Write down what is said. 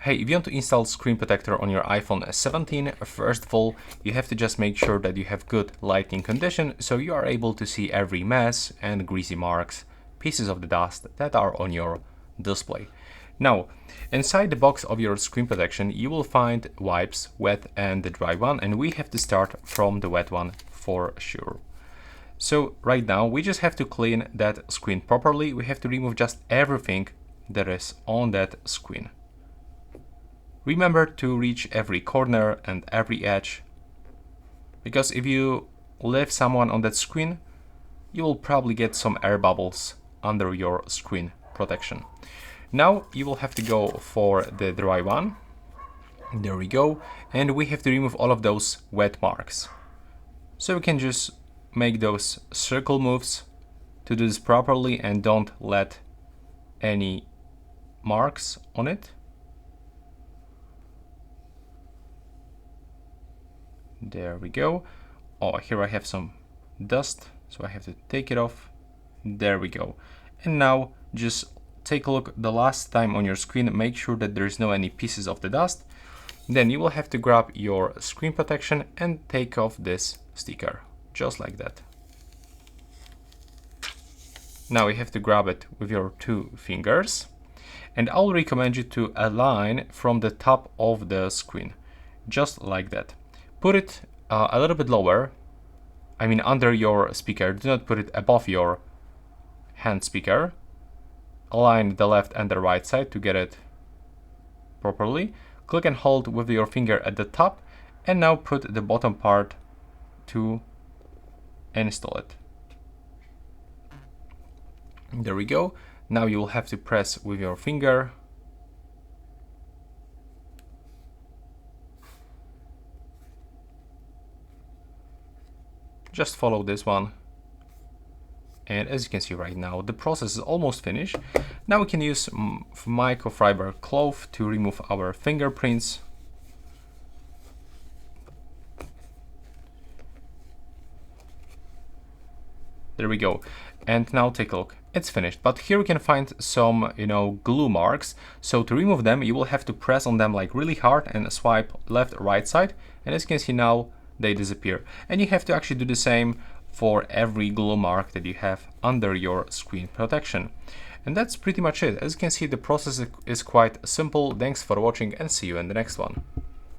Hey, if you want to install screen protector on your iPhone 17, first of all, you have to just make sure that you have good lighting condition so you are able to see every mess and greasy marks, pieces of the dust that are on your display. Now, inside the box of your screen protection, you will find wipes, wet and the dry one, and we have to start from the wet one for sure. So right now, we just have to clean that screen properly. We have to remove just everything that is on that screen. Remember to reach every corner and every edge, because if you leave someone on that screen, you will probably get some air bubbles under your screen protection. Now you will have to go for the dry one. There we go. And we have to remove all of those wet marks. So we can just make those circle moves to do this properly and don't let any marks on it. There we go. Oh, here I have some dust, so I have to take it off. There we go. And now just take a look the last time on your screen, make sure that there's no any pieces of the dust. Then you will have to grab your screen protection and take off this sticker, just like that. Now you have to grab it with your 2 fingers, and I'll recommend you to align from the top of the screen, just like that. Put it a little bit lower, I mean under your speaker, do not put it above your hand speaker. Align the left and the right side to get it properly. Click and hold with your finger at the top, and now put the bottom part to install it. There we go. Now you will have to press with your finger. Just follow this one. And as you can see right now, the process is almost finished. Now we can use microfiber cloth to remove our fingerprints. There we go. And now take a look. It's finished. But here we can find some, glue marks. So to remove them, you will have to press on them like really hard and swipe left or right side. And as you can see now, they disappear. And you have to actually do the same for every glue mark that you have under your screen protection. And that's pretty much it. As you can see, the process is quite simple. Thanks for watching and see you in the next one.